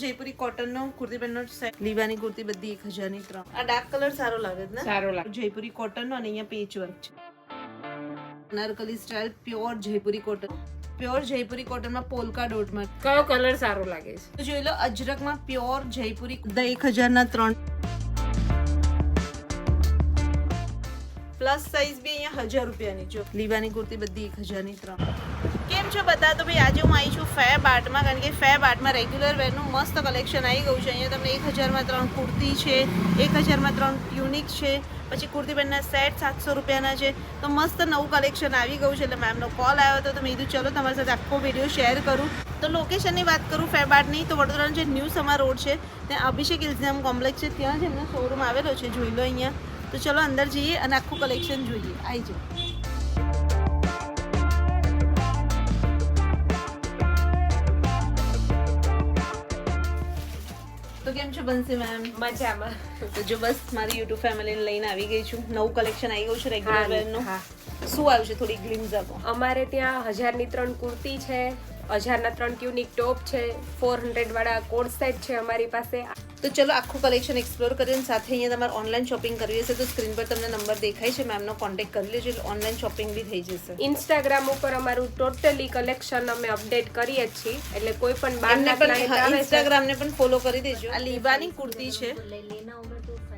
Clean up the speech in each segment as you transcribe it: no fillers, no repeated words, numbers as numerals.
Jaipuri cotton નો kurti pant set, લીવાની kurti બધી 1000 ની 3. આ ડાર્ક કલર સારો લાગે છે ને? સારો લાગે. જયપુરી કોટન નો અને અહીંયા પેચ વર્ક છે. Anarkali style pure Jaipuri cotton, pure Jaipuri cotton માં પોલકા ડોટ માં. કયો કલર સારો લાગે છે? તો જોઈ લો અજરક માં પ્યોર જયપુરી 1000 ના 3. પ્લસ સાઈઝ બી અહીંયા 1000 રૂપિયાની. જો લીવાની કુર્તી બધી 1000 ની 3. કેમ છો બધા? તો ભાઈ આજે હું આવી છું ફેબ આર્ટમાં, કારણ કે ફેબ આર્ટમાં રેગ્યુલર વેરનું મસ્ત કલેક્શન આવી ગયું છે. અહીંયા તમને 1000 માં 3 કુર્તી છે, 1000 માં 3 ટ્યુનિક છે, પછી કુર્તી પેન્ટના સેટ 700 રૂપિયાના છે. તો મસ્ત નવું કલેક્શન આવી ગયું છે. એટલે મેમનો કોલ આવ્યો હતો તો મેં કીધું ચલો તમારી સાથે આખો વિડીયો શેર કરું. તો લોકેશનની વાત કરું ફેબ આર્ટની, તો વડોદરાનો જે ન્યૂ સમા રોડ છે ત્યાં અભિષેક ઇલ્ઝામ કોમ્પ્લેક્સ છે, ત્યાં જ એમનો શોરૂમ આવેલો છે. જોઈ લો અહીંયા. તો ચલો અંદર જઈએ અને આખું કલેક્શન જોઈએ. આવી જાઓ. તો કેમ છો બંસી મેમ? મજામાં. તો જો બસ મારી યુટ્યુબ ફેમિલીને લઈને આવી ગઈ છું. નવું કલેક્શન આવી ગયું છે રેગ્યુલર વેરનું. શું આવ્યું છે થોડી ગ્લિમ્સ આપો. અમારે ત્યાં 1000 ની 3 કુર્તી છે, 1000 ના 3 ટ્યુનિક ટોપ છે, 400 વાળા કોડ સેટ છે અમારી પાસે. તો ચલો આખું કલેક્શન એક્સપ્લોર કરીએ. સાથે અહીંયા તમારે ઓનલાઈન શોપિંગ કરવી હશે તો સ્ક્રીન પર તમને નંબર દેખાય છે, મેમનો કોન્ટેક્ટ કરી લેજો એટલે ઓનલાઈન શોપિંગ બી થઈ જશે. ઇન્સ્ટાગ્રામ ઉપર અમારું ટોટલી કલેક્શન અમે અપડેટ કરીએ છીએ, એટલે કોઈ પણ બહારના ક્લાયન્ટ આવે છે ઇન્સ્ટાગ્રામ ને પણ ફોલો કરી દેજો. આ લીવાની કુર્તી છે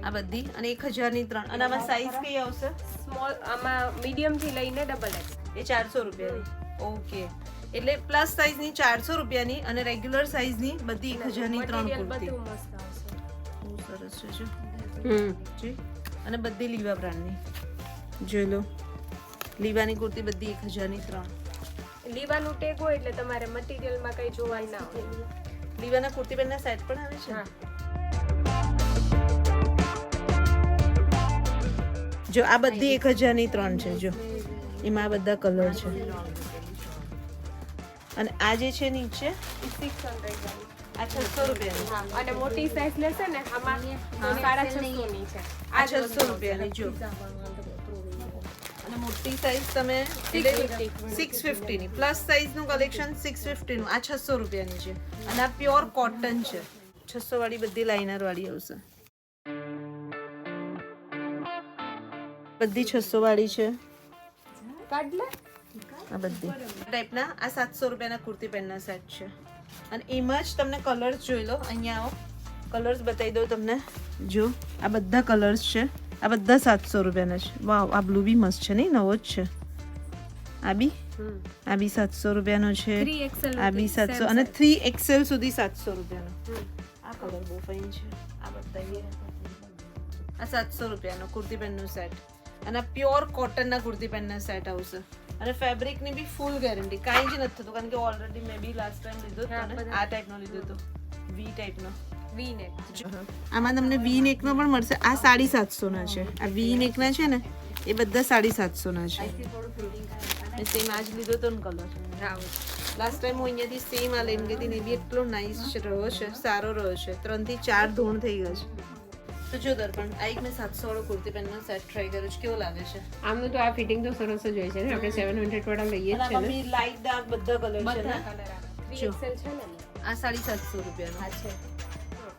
આ બધી અને 1000 ની 3. અને આમાં સાઈઝ કઈ આવશે? સ્મોલ, આમાં મીડિયમ થી લઈને ડબલ એક્સ. એ 400 રૂપિયાની. ઓકે, એટલે પ્લસ સાઈઝ ની 400 રૂપિયાની અને રેગ્યુલર સાઈઝ ની બધી 1000 ની 3 કુર્તી. બધું મસ્ત આવશે. બહુ સરસ છે જો. જી. અને બધી લીવા બ્રાન્ડની જોઈ લો. લીવાની કુર્તી બધી 1000 ની 3. લીવાનું ટેગ હોય એટલે તમારે મટીરીયલમાં કઈ જોવાનું ના હોય. લીવાના કુર્તી પેન્ટના સેટ પણ આવે છે. હા. જો આ બધી 1000 ની 3 છે. જો એમાં આ બધા કલર છે. અને આ જે છે નીચે 600 આ 600 રૂપિયાની. અને મોટી સાઈઝ લેશે ને આમાં 650 ની છે. આ 600 રૂપિયાની. જો અને મોટી સાઈઝ તમે 650 ની. પ્લસ સાઈઝ નું કલેક્શન 650 નું. આ 600 રૂપિયાની છે અને આ પ્યોર કોટન છે. 600 વાળી બધી લાઇનર વાળી આવશે. બધી 600 વાળી છે. કાઢ લે. આ બધી ટાઈપના આ 700 રૂપિયાના કુર્તી પેન્ટના સેટ છે. અને એમાં જ તમને કલર્સ જોઈ લો. અહીંયા આવો, કલર્સ બતાવી દઉં તમને. જો આ બધા કલર્સ છે. આ બધા 700 રૂપિયાના છે. વાવ, આ બ્લુ બી મસ્ત છે, નહીં? નવો જ છે. આ બી 700 રૂપિયાનો છે. આ બી 700 અને 3XL સુધી 700 રૂપિયાનો. આ કલર બહુ ફાઇન છે. આ બતાવીએ. આ 700 રૂપિયાનો કુર્તી પેન્ટનો સેટ. અને આ પ્યોર કોટનના કુર્તી પેન્ટના સેટ આવશે. અને ફેબ્રિકની બી ફૂલ ગેરંટી. કાંઈ જ નથી થતું, કારણ કે ઓલરેડી મેં બી લાસ્ટ ટાઈમ લીધો હતો ને આ ટાઈપનો લીધો હતો. વી ટાઈપનો. વી નેક. આમાં તમને વી નેકનો પણ મળશે. આ 750 ના છે. આ વી નેકના છે ને એ બધા 750 ના છે. મેં સેમ આ જ લીધો હતો ને કલર. લાસ્ટ ટાઈમ હું અહીંયાથી સેમ આ લઈને ગઈ હતી ને એ બી એટલો નાઇસ રહ્યો છે, સારો રહ્યો છે. 3 થી 4 ધોણ થઈ ગયો છે. તો જો દર્પણ આ એક મેં 700 વાળો કુર્તી પેન્ટનો સેટ ટ્રાય કર્યો છે. કેવો લાગે છે? આમનું તો આ ફિટિંગ તો સરસ જ હોય છે ને. આપણે 700 વાળા લઈએ જ છે ને. લાઈટ ડાર્ક બધા કલર છે ને. 3XL છે ને. આ 750 રૂપિયાનો આ છે.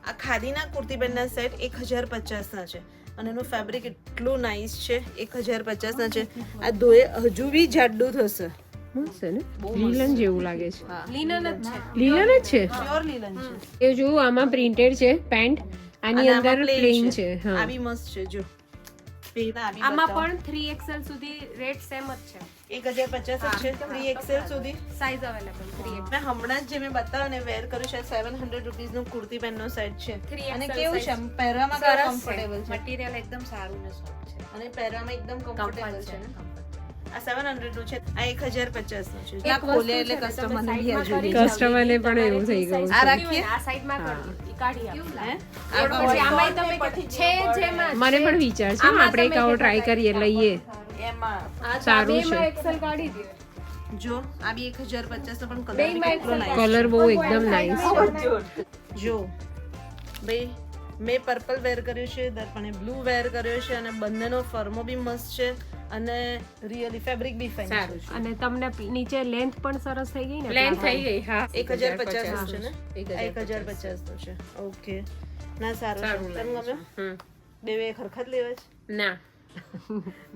આ ખાદીના કુર્તી પેન્ટના સેટ 1050 ના છે અને એનું ફેબ્રિક એટલું નાઇસ છે. 1050 ના છે. આ ધોએ હજુ બી જાડું થશે. મસ્ત છે ને. લીલન જેવું લાગે છે. હા, લીલન જ છે. લીલન જ છે. પ્યોર લીલન છે. એ જો આમાં પ્રિન્ટેડ છે પેન્ટ, આની અંદર પ્લેન છે. હા, આ બી મસ્ત છે. જો આમાં પણ 3XL સુધી રેટ સેમ જ છે. 1050 જ છે. 3XL સુધી સાઈઝ અવેલેબલ 3XL. મેં હમણાં જ જે મેં બતાવ્યું ને વેર કર્યું છે 700 રૂપીસ નું કુર્તી પેન્ટનો સેટ છે. અને કેવું છે પહેરવામાં કેવું કમ્ફર્ટેબલ છે. મટીરીયલ એકદમ સારું ને સોફ્ટ છે. અને પહેરવામાં એકદમ કમ્ફર્ટેબલ છે ને. આ 700 નું છે. આ 1050 નું છે. ના ખોલે એટલે કસ્ટમરને બી આજુ કસ્ટમરને પણ એવું થઈ ગયું. આ રાખીએ. આ સાઈડમાં કરી ઈ કાઢી આપો. હે? પછી આમાંય તમે છે જેમાં મને પણ વિચાર છે આપણે એક આવો ટ્રાય કરીએ, લઈએ. એમાં સારું છે. XL કાઢી દે. જો આ બી 1050 નો પણ કલર કેટલો નાઈસ. કલર બહુ એકદમ નાઈસ. જો ભાઈ મેં પર્પલ વેર કર્યો છે, દર્પણે બ્લુ વેર કર્યો છે અને બંનેનો ફર્મો બી મસ્ત છે અને રિયલી ફેબ્રિક બી ફાઇન સારું છે. અને તમને નીચે લેન્થ પણ સરસ થઈ ગઈ ને પ્લેન થઈ ગઈ. હા 1050 નું છે ને 1050 1050 નું છે. ઓકે ના સારું સારું છે. તને લાગે ગમ્યો? છે. બે ખરખા જ લેવા છે ના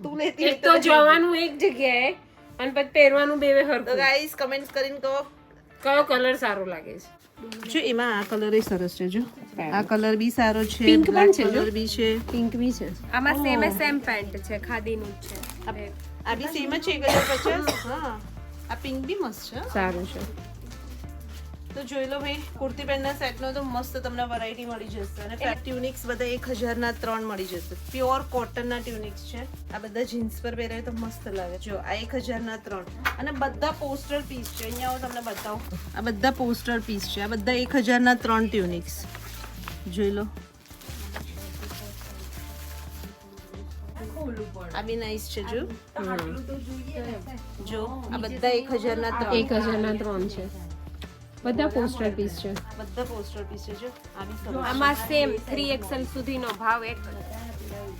તું લેતી એક તો જવાનું એક જગ્યાએ અને પછી પહેરવાનું બે તો હરખું. ગાઈસ કમેન્ટ્સ કરીને કહો કયો કલર સારો લાગે છે? જો એમાં આ કલર એ સરસ છે જો આ કલર બી સારો છે Pink પણ black છે જો. કલર બી છે પિંક બી છે. આમાં સેમ પેન્ટ છે, ખાદીનું જ છે. આ બી સેમ જ છે 1050 હા આ પિંક બી મસ્ત છે સારું છે. તો જોઈ લો ભાઈ કુર્તી પેન્ટના સેટનો તો મસ્ત તમને વેરાયટી મળી જશે અને ટ્યુનિક્સ બધા 1000 ના 3 મળી જશે પ્યોર કોટનના ટ્યુનિક્સ છે આ બધા જીન્સ પર પહેરાય તો મસ્ત લાગે જો આ 1000 ના 3 અને બધા પોસ્ટર પીસ છે અહીંયા હું તમને બતાવું આ બધા પોસ્ટર પીસ છે આ બધા 1000 ના 3 ટ્યુનિક્સ જોઈ લો આ બી નાઈસ છે જો જો આ બધા 1000 ના 3 1000 ના 3 છે. બધા પોસ્ટર પીસ છે. બધા પોસ્ટર પીસ છે જો આ બી સરસ આમાં સેમ 3XL સુધીનો ભાવ એક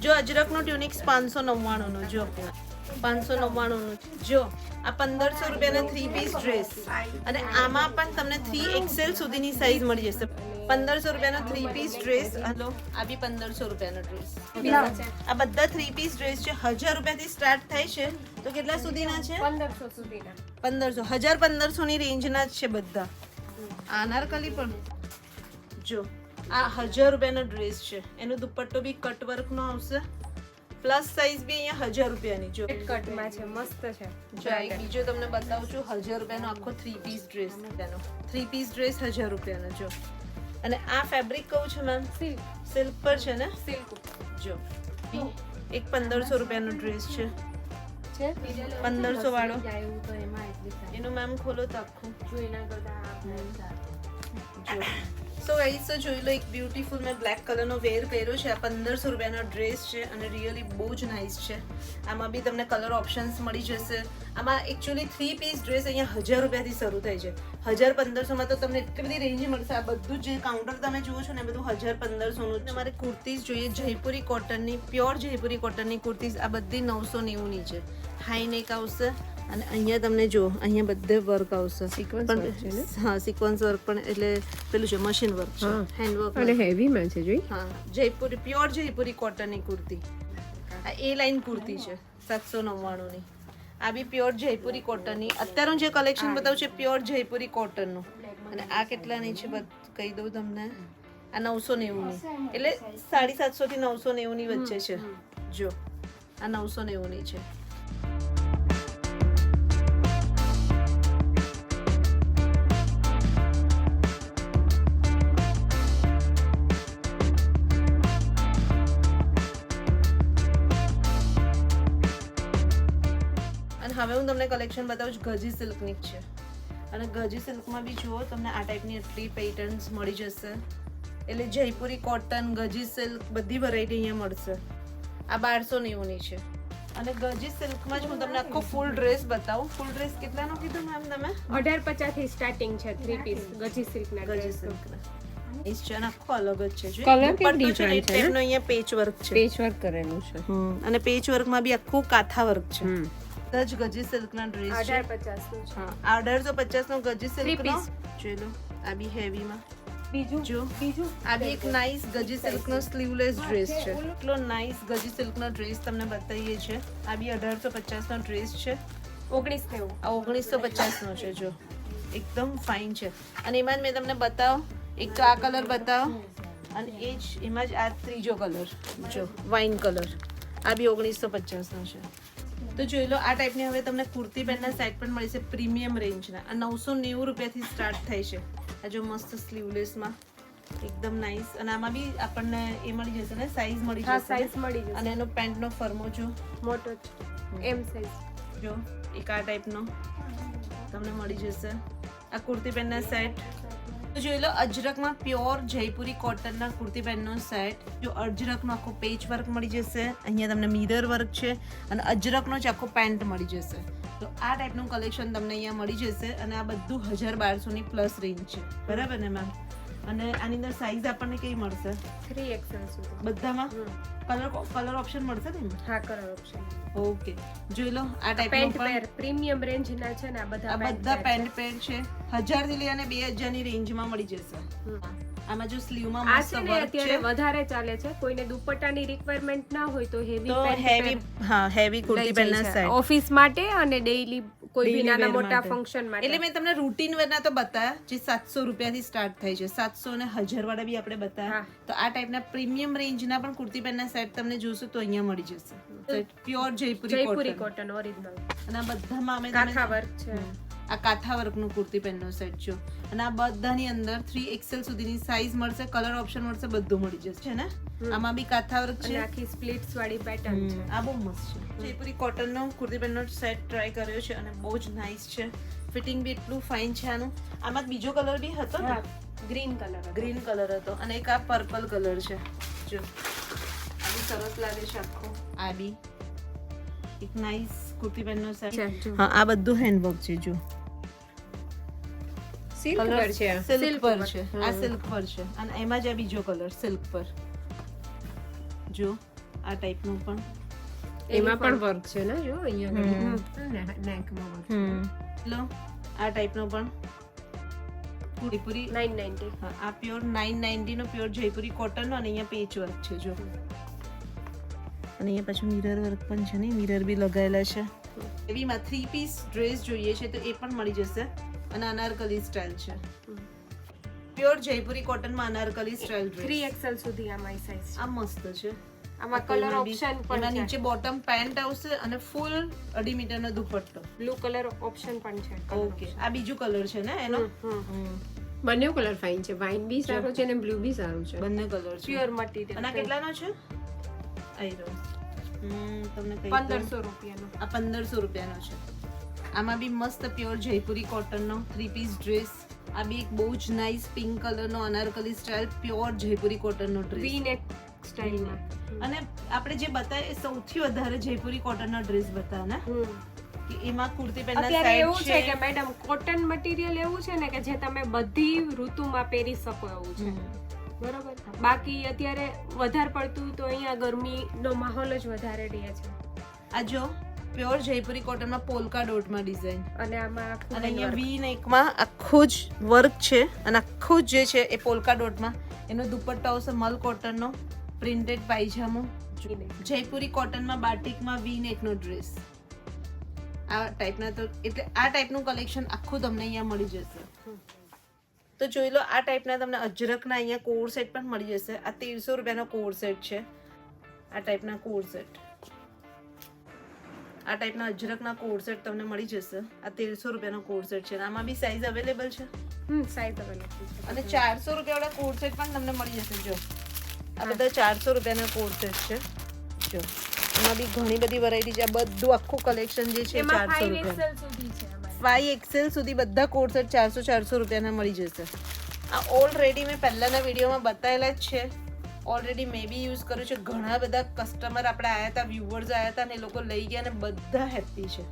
જો અજરકનો ટ્યુનિક્સ 599 નો જો 599 નું જો આ 1500 રૂપિયાના 3 પીસ ડ્રેસ અને આમાં પણ તમને 3XL સુધીની સાઈઝ મળી જશે 1500 રૂપિયાનો 3 પીસ ડ્રેસ હલો આ બી 1500 રૂપિયાનો ડ્રેસ આ બધા 3 પીસ ડ્રેસ છે 1000 રૂપિયાથી સ્ટાર્ટ થાય છે તો કેટલા સુધીના છે 1500 સુધીના 1500 1500 ની રેન્જના જ છે બધા અનારકલી પણ જો આ 1000 રૂપિયાનો ડ્રેસ છે એનો દુપટ્ટો બી કટ વર્કનો આવશે પ્લસ સાઈઝ બી અહીંયા 1000 રૂપિયાની જો કટમાં છે, મસ્ત છે. જો આ એક બીજો તમને બતાવું છું 1000 રૂપિયાનો આખો 3 પીસ ડ્રેસ તેનો 3 પીસ ડ્રેસ 1000 રૂપિયાનો જો અને આ ફેબ્રિક કહું છું મેમ સિલ્ક પર છે ને સિલ્ક જો એક 1500 રૂપિયાનો ડ્રેસ છે છે 1500 વાળો એનું મેમ ખોલો તો આખું જો સો ગાઈસ તો જોઈ લો એક બ્યુટીફુલ મેં બ્લેક કલરનો વેર પહેર્યો છે આ 1500 રૂપિયાનો ડ્રેસ છે અને રિયલી બહુ જ નાઇસ છે આમાં બી તમને કલર ઓપ્શન્સ મળી જશે આમાં એકચ્યુઅલી 3 પીસ ડ્રેસ અહીંયા 1000 રૂપિયાથી શરૂ થાય છે 1500 માં તો તમને એટલી બધી રેન્જ મળશે આ બધું જે કાઉન્ટર તમે જુઓ છો ને એ બધું 1500 નું તમારે કુર્તીઝ જોઈએ જયપુરી કોટનની પ્યોર જયપુરી કોટનની કુર્તીઝ આ બધી 990 ની છે હાઈ નેક આવશે અને અહીંયા તમને જો અહીંયા બધે વર્ક આવશે Sequence work છે ને? હા સિક્વન્સ વર્ક પણ એટલે પેલું છે મશીન વર્ક છે હા. હેન્ડ વર્ક અને હેવી માં છે જોઈ. હા જયપુરી પ્યોર જયપુરી કોટનની કુર્તી આ એ લાઈન કુર્તી છે 799 ની આ બી પ્યોર જયપુરી કોટનની અત્યારે હું જે કલેક્શન બતાવું છે પ્યોર જયપુરી કોટનનું અને આ કેટલાની છે કહી દઉં તમને આ 990 ની એટલે 750 થી 990 ની વચ્ચે છે જો આ 990 ની છે હવે હું તમને કલેક્શન બતાવું છું ગજી સિલ્કની જ છે અને ગજી સિલ્કમાં બી જુઓ તમને આ ટાઈપની એટલી પેટર્ન્સ મળી જશે એટલે જયપુરી કોટન ગજી સિલ્ક બધી વેરાયટી અહીંયા મળશે આ 1290 ની છે અને ગજી સિલ્કમાં જ હું તમને આખો ફૂલ ડ્રેસ બતાવું ફૂલ ડ્રેસ કેટલાનો કીધું મેમ તમે 1850 થી સ્ટાર્ટિંગ છે 3 પીસ ગજી સિલ્કના ગજી ડ્રેસ સિલ્કના એ છે અને આખો અલગ જ છે જો Colour કેમ દુપટ્ટો છે ને એ different છે ને? ટાઈપનો અહીંયા પેચ વર્ક છે પેચ વર્ક કરેલું છે. અને પેચ વર્કમાં બી આખું કાથા વર્ક છે હમ. જ ગજી સિલ્કના ડ્રેસ છે 1850 નું છે. હા 1850 નો ગજી Three સિલ્ક નો piece. જોઈ લો આ બી હેવી માં બીજું જો આ બી એક નાઇસ ગજી સિલ્ક નો સ્લીવલેસ ડ્રેસ છે એટલો નાઇસ ગજી સિલ્ક નો ડ્રેસ તમને બતાવીએ છે આ બી 1850 નો ડ્રેસ છે 1990 આ 1950 નો છે જો એકદમ ફાઇન છે અને એમાં જ મેં તમને બતાવો એક તો આ કલર બતાવો અને એ જ એમાં જ આ ત્રીજો કલર જો વાઇન કલર આ બી 1950 નો છે તો જોઈ લો આ ટાઈપની હવે તમને કુર્તી પેન્ટના સેટ પણ મળી છે પ્રીમિયમ રેન્જના આ 990 રૂપિયાથી સ્ટાર્ટ થાય છે આ જો મસ્ત સ્લીવલેસમાં એકદમ નાઇસ અને આમાં બી આપણને એ મળી જશે ને સાઈઝ મળી હા જશે સાઈઝ મળી જશે અને એનો પેન્ટનો ફર્મો જો મોટો છે એમ સાઈઝ જો એક આ ટાઈપનો તમને મળી જશે આ કુર્તી પેન્ટના સેટ તો જોઈ લો અજરકમાં પ્યોર જયપુરી કોટનના કુર્તી પેન્ટનો સેટ જો અજરકનો આખો પેચ વર્ક મળી જશે અહીંયા તમને મિરર વર્ક છે અને અજરકનો જ આખો પેન્ટ મળી જશે તો આ ટાઈપનું કલેક્શન તમને અહીંયા મળી જશે અને આ બધું 1000-1200 ની પ્લસ રેન્જ છે બરાબર ને મેમ અને આની અંદર સાઈઝ આપણને કેવી મળશે 3XL સુધી બધામાં? કલર ઓપ્શન મળશે ને? હા કલર ઓપ્શન. ઓકે, જોઈ લો આ ટાઈપનો પેન્ટ પણ પેર પ્રીમિયમ રેન્જ ના છે ને આ આ બધા બધા પેન્ટ પેન્ટ છે 1000 થી લઈને 2000 ની રેન્જમાં મળી જશે. આમાં જો સ્લીવમાં આ મસ્ત છે ને વર્ક અત્યારે છે વધારે ચાલે છે. કોઈને દુપટ્ટાની રિક્વાયરમેન્ટ ના હોય તો હેવી તો હેવી, હા હેવી કુર્તી પેનના સાઈડ ઓફિસ માટે અને ડેઈલી કોઈ બી Daily નાના wear મોટા માટે. ફંક્શન માટે. એટલે મેં તમને રૂટીન વેરના તો બતાવ્યા જે 700 રૂપિયાથી સ્ટાર્ટ થાય છે. 700 અને 1000 વાળા બી આપણે બતાવ્યા. તો આ ટાઈપના પ્રીમિયમ રેન્જના પણ કુર્તી પેનના સેટ તમને જોશો તો અહીંયા મળી જશે. Pure Jaipuri Jaipuri cotton cotton original અને આ બધામાં અમે કાંથા વર્ક છે. આ કાંથા વર્કનું કુર્તી પેનનો સેટ છે અને આ બધાની અંદર 3XL સુધીની સાઈઝ મળશે, કલર ઓપ્શન મળશે, બધું મળી જશે છે ને. આમાં બી કાંથા વર્ક અને છે. આખી સ્પ્લિટ્સ વાળી પેટર્ન છે. આ બહુ મસ્ત છે. જયપુરી કોટનનો કુર્તી પેનનો સેટ ટ્રાય કર્યો છે અને બહુ જ નાઇસ છે. ફિટિંગ બી એટલું ફાઇન છે આનું. આમાં બીજો કલર બી હતો ને, ગ્રીન કલર ગ્રીન કલર હતો અને એક આ પર્પલ કલર છે. જો આ બી સરસ લાગે છે આખો. આ બી એક નાઇસ કુર્તી પેનનો સેટ. હા, આ બધું હેન્ડવર્ક છે. જો સિલ્ક પર છે સિલ્ક પર છે. આ સિલ્ક પર છે અને એમાં જ આ બીજો કલર સિલ્ક પર. જો આ ટાઈપનું પણ એમાં પણ વર્ક છે ને જો અહીંયા નેકમાં વર્ક. લો આ ટાઈપનો પણ જયપુરી 990. હા, આ પ્યોર 990 નો પ્યોર જયપુરી કોટન નો અને અહીંયા પેચ વર્ક છે. જો અને અહીંયા પાછું મિરર વર્ક પણ છે ને, મિરર બી લગાવેલા છે. એવીમાં 3 પીસ ડ્રેસ જોઈએ છે તો એ પણ મળી જશે અને અનારકલી સ્ટાઇલ છે. પ્યોર જયપુરી કોટન માં અનારકલી સ્ટાઇલ ડ્રેસ 3XL સુધી આમાં સાઈઝ છે. આ મસ્ત છે. આમાં કલર ઓપ્શન એમાં પણ છે. નીચે બોટમ પેન્ટ આવશે અને ફૂલ 2.5 મીટરનો દુપટ્ટો. બ્લુ કલર ઓપ્શન પણ છે. ઓકે, આ બીજું કલર છે ને એનો. બંને કલર ફાઇન છે. વાઇન બી સારું છે અને બ્લુ બી સારું છે. બંને કલર છે. Pure material. અને આ કેટલાનો છે? આઈ રહ્યો. તમને કઈ 1500 રૂપિયાનો. આ 1500 રૂપિયાનો છે. આમાં બી મસ્ત પ્યોર જયપુરી કોટનનો 3 પીસ ડ્રેસ. આ બી એક બહુ જ નાઇસ પિંક કલરનો અનારકલી સ્ટાઇલ પ્યોર જયપુરી કોટનનો ડ્રેસ. વી નેક સ્ટાઇલમાં. અને આપણે જે બતાવે એ સૌથી વધારે જયપુરી કોટનનો ડ્રેસ બતાવે ને કે એમાં કુર્તી પેનના અત્યારે એવું સેટ છે છે. કે મેડમ કોટન મટીરીયલ એવું છે ને કે જે તમે બધી ઋતુમાં પહેરી શકો એવું છે. બરોબર. બાકી અત્યારે વધારે પડતું તો અહીંયા ગરમીનો માહોલ જ વધારે રહે છે. આ જો પ્યોર જયપુરી કોટનમાં પોલકા ડોટમાં ડિઝાઇન અને આમાં અને અહીંયા વી નેકમાં આખું જ વર્ક છે અને આખું જ જે છે એ પોલકા ડોટમાં. એનો દુપટ્ટો આવશે મલ કોટનનો, પ્રિન્ટેડ પાયજામો, જયપુરી કોટનમાં બાટિકમાં વી નેકનો ડ્રેસ. આ ટાઈપના તો એટલે આ ટાઈપનું કલેક્શન આખું તમને અહીંયા મળી જશે. તો જોઈ લો આ ટાઈપના તમને અજરકના અહીંયા કોર સેટ પણ મળી જશે. આ 1300 રૂપિયાનો કોર સેટ છે. આ ટાઈપના કોર સેટ, આ ટાઈપના અજરકના કોર સેટ તમને મળી જશે. આ 1300 રૂપિયાનો કોર સેટ છે. આમાં બી સાઈઝ અવેલેબલ છે સાઈઝ અવેલેબલ છે. અને 400 રૂપિયાવાળા કોર સેટ પણ તમને મળી જશે. જો આ બધા 400 રૂપિયાના કોર સેટ છે. જો એમાં બી ઘણી બધી વેરાયટી છે. આ બધું આખું કલેક્શન જે છે 400 રૂપિયા. 5XL સુધી છે. 5XL સુધી બધા કોડ સેટ 400 રૂપિયાના મળી જશે. આ ઓલરેડી મેં પહેલાના વિડીયોમાં બતાવેલા જ છે. ઓલરેડી મેં બી યુઝ કર્યું છે. ઘણા બધા કસ્ટમર આપણે આવ્યા હતા, વ્યુઅર્સ આવ્યા હતા અને એ લોકો લઈ ગયા અને બધા હેપી છે.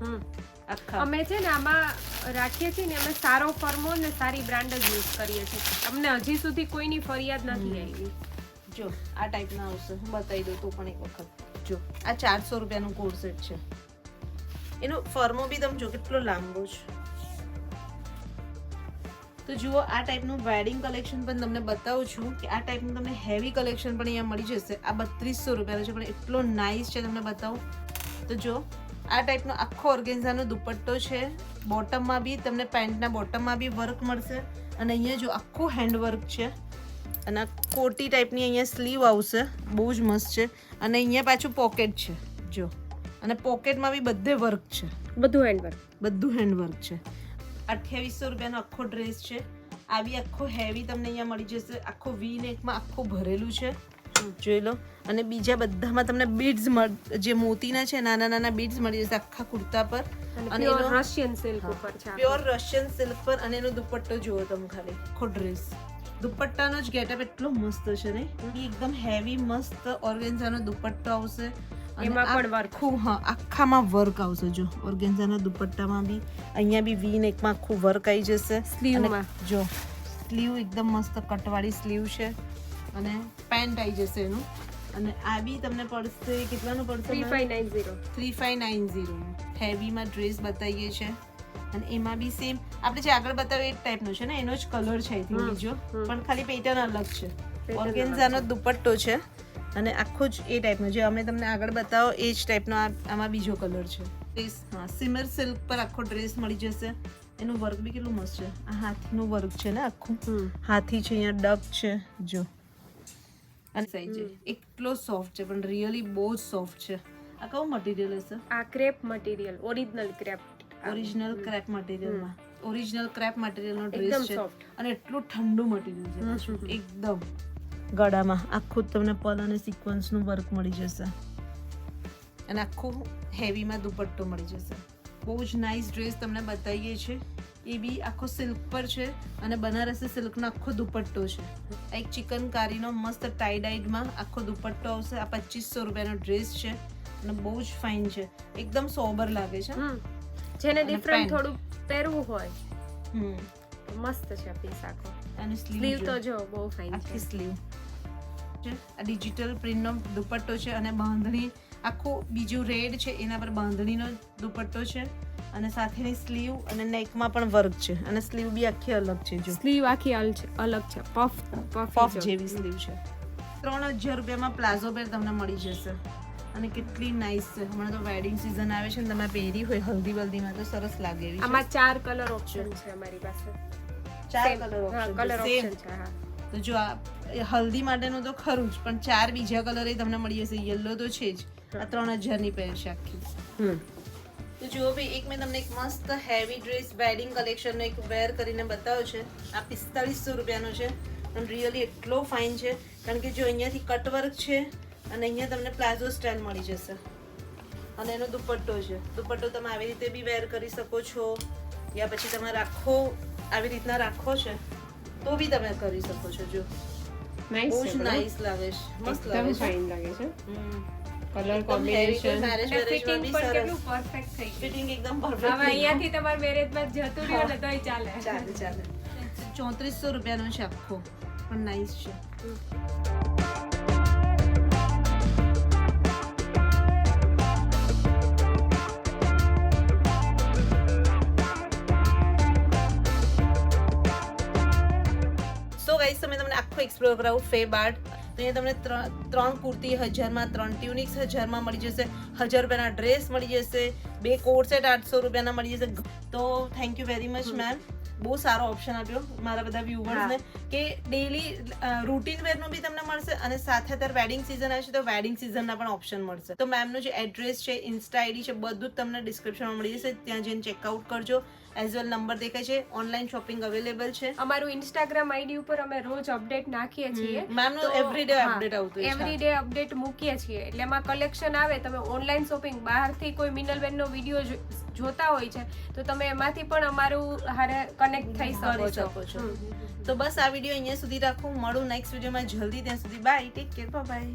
આખા અમે છે ને આમાં રાખીએ છીએ ને અમે સારો ફર્મો ને સારી બ્રાન્ડ જ યુઝ કરીએ છીએ. અમને હજી સુધી કોઈની ફરિયાદ નથી આવી. જો આ ટાઈપના આવશે, હું બતાવી દઉં તો પણ એક વખત. જો આ 400 રૂપિયાનું કોડ સેટ છે. એનો ફર્મો બી તમે જો કેટલો લાંબો છે. તો જુઓ આ ટાઈપનું વેડિંગ કલેક્શન પણ તમને બતાવું છું કે આ ટાઈપનું તમને હેવી કલેક્શન પણ અહીંયા મળી જશે. આ 3200 રૂપિયાનો છે પણ એટલો નાઇસ છે, તમને બતાવું. તો જો આ ટાઈપનો આખો ઓર્ગેન્ઝાનો દુપટ્ટો છે. બોટમમાં બી તમને પેન્ટના બોટમમાં બી વર્ક મળશે અને અહીંયા જો આખું હેન્ડવર્ક છે અને આ કોટી ટાઈપની અહીંયા સ્લીવ આવશે. બહુ જ મસ્ત છે અને અહીંયા પાછું પોકેટ છે. જો અને પોકેટમાં બી બધે વર્ક છે. બધું હેન્ડવર્ક, બધું હેન્ડવર્ક છે. 2800 રૂપિયાનો આખો ડ્રેસ છે. આ બી આખો હેવી તમને અહીંયા મળી જશે. આખો વી નેકમાં આખું ભરેલું છે. જોઈ લો. અને બીજા બધામાં તમને બીડ્સ જે મોતીના છે નાના નાના બીડ્સ મળી જશે આખા કુર્તા પર. અને એનો રશિયન સિલ્ક ઉપર છે. પ્યોર રશિયન સિલ્ક પર અને એનો દુપટ્ટો જુઓ તમે ખાલી. આખો ડ્રેસ દુપટ્ટાનો જ ગેટઅપ એટલો મસ્ત છે ને. એકદમ હેવી મસ્ત ઓર્ગેન્ઝાનો દુપટ્ટો આવશે. એમાં પણ વર્ક. હા, આખામાં વર્ક આવશે. જો ઓર્ગેન્ઝાના દુપટ્ટામાં બી અહીંયા બી વી નેકમાં આખું વર્ક આવી જશે. સ્લીવમાં જો સ્લીવ એકદમ મસ્ત કટવાળી સ્લીવ છે અને પેન્ટ આવી જશે એનું. અને આ બી તમને પડશે કેટલાનું પડશે? 3590 3590 હેવીમાં ડ્રેસ બતાવીએ છે. અને એમાં બી સેમ આપણે જે આગળ બતાવ્યું એ જ ટાઈપનો છે ને, એનો જ કલર છે આઈ થિંક બીજો, પણ ખાલી પેટર્ન અલગ છે. ઓર્ગેન્ઝાનો દુપટ્ટો છે અને આખો જ એ ટાઈપનો જે અમે તમને આગળ બતાવો એ જ ટાઈપનો આમાં બીજો કલર છે. ડ્રેસ હા સિમર સિલ્ક પર આખો ડ્રેસ મળી જશે. એનું વર્ક બી કેટલું મસ્ત છે. આ હાથીનું વર્ક છે ને આખું, હાથી છે, અહીંયા ડક છે જો. અને સાઈઝ એટલો સોફ્ટ છે પણ રિયલી બહુ જ સોફ્ટ છે. આ કયું મટીરિયલ હશે? આ crepe material, original crepe, original crepe મટીરિયલમાં, ઓરિજિનલ ક્રેપ મટીરિયલનો એકદમ ડ્રેસ છે soft. અને એટલું ઠંડુ મટીરિયલ છે એકદમ. ગળામાં આખું તમને પલ અને સિક્વન્સનું વર્ક મળી જશે અને આખું હેવીમાં દુપટ્ટો મળી જશે. બહુ જ નાઇસ ડ્રેસ તમને બતાવીએ છે. એ બી આખો સિલ્ક પર છે અને બનારસી સિલ્કનો આખો દુપટ્ટો છે. આ એક ચિકનકારીનો મસ્ત ટાઈ ડાઈડમાં આખો દુપટ્ટો આવશે. આ 2500 રૂપિયાનો ડ્રેસ છે અને બહુ જ ફાઇન છે, એકદમ સોબર લાગે છે. જેને અને ડિફરન્ટ pant. થોડું પહેરવું હોય મસ્ત છે પીસ આખો. અને સ્લીવ તો જો બહુ ફાઇન આખી છે. સ્લીવ છે. આ ડિજિટલ પ્રિન્ટનો દુપટ્ટો છે અને બાંધણી આખું બીજું રેડ છે એના પર બાંધણીનો દુપટ્ટો છે અને સાથેની સ્લીવ અને નેકમાં પણ વર્ક છે અને સ્લીવ બી આખી અલગ છે જો. સ્લીવ આખી અલગ છે, પફ જેવી સ્લીવ છે. 3000 રૂપિયામાં પ્લાઝો પેર તમને મળી જશે અને કેટલી નાઇસ છે. હમણાં તો વેડિંગ સીઝન આવે છે ને, તમે પહેરી હોય હલ્દી વલ્દીમાં તો સરસ લાગે એવી છે. આમાં 4 કલર ઓપ્શન છે અમારી પાસે. 4 કલર ઓપ્શન ઓપ્શન છે. હા, તો જો આ હલ્દી માટેનું તો ખરું જ, પણ 4 બીજા કલર તમને મળી જશે. યલો તો છે જ. આ 3000 ની પેર છે આખી. તો જુઓ ભાઈ, એક મેં તમને એક મસ્ત હેવી ડ્રેસ વેડિંગ કલેક્શનનો એક વેર કરીને બતાવ્યો છે. આ 4500 રૂપિયાનો છે પણ રિયલી એટલો ફાઇન છે કારણ કે જો અહીંયાથી કટવર્ક છે અને અહીંયા તમને પ્લાઝો સ્ટાઇલ મળી જશે અને એનો દુપટ્ટો છે. દુપટ્ટો તમે આવી રીતે બી વેર કરી શકો છો યા પછી તમે રાખો આવી રીતના રાખો છે તો બી તમે કરી શકો છો. જો બહુ જ નાઇસ લાગે છે, મસ્ત લાગે છે. ફાઇન લાગે છે. કલર એકદમ heavy કોમ્બિનેશન marriage ફિટિંગ બી પણ સરસ. કેટલું પરફેક્ટ થઈ ગયું. ફિટિંગ એકદમ હવે પરફેક્ટ. અહીંયાથી તમારે મેરેજમાં જતું રહ્યો ને તોય ચાલે. ચાલે 3400 રૂપિયાનો છે આખો, પણ નાઇસ છે. સો ગાઈસ, તમે તમને આખો એક્સપ્લોર કરાવું ફેબ આર્ટ. તો અહીંયા તમને 3 કુર્તી 1000માં, 3 ટ્યુનિક્સ 1000માં મળી જશે, 1000 રૂપિયાના ડ્રેસ મળી જશે, 2 કોટ સેટ 800 રૂપિયાના મળી જશે. તો thank you very much ma'am, બહુ સારો ઓપ્શન આપ્યો મારા બધા વ્યુઅર્સને કે ડેલી રૂટીન વેરનું બી તમને મળશે અને સાથે અત્યારે વેડિંગ સિઝન આવશે તો વેડિંગ સિઝનના પણ ઓપ્શન મળશે. તો મેમનું જે એડ્રેસ છે, ઇન્સ્ટા આઈડી છે, બધું જ તમને ડિસ્ક્રિપ્શનમાં મળી જશે. ત્યાં જઈને ચેકઆઉટ કરજો. એઝ વેલ નંબર દેખાય છે. ઓનલાઈન શોપિંગ અવેલેબલ છે. અમારું ઇન્સ્ટાગ્રામ આઈડી ઉપર અમે રોજ અપડેટ નાખીએ છીએ. મેમનું એવરીડે અપડેટ આવતું હોય છે. એવરીડે અપડેટ મૂકીએ છીએ એટલે એમાં કલેક્શન આવે. તમે ઓનલાઈન શોપિંગ બહારથી કોઈ મિનલબેનનો વિડીયો જોતા હોય છે તો તમે એમાંથી પણ અમારું હારે કનેક્ટ થઈ કરી શકો શકો છો. તો બસ આ વિડીયો અહીંયા સુધી રાખું. મળું નેક્સ્ટ વિડીયોમાં જલ્દી. ત્યાં સુધી બાય, ટેક કેર, બાય.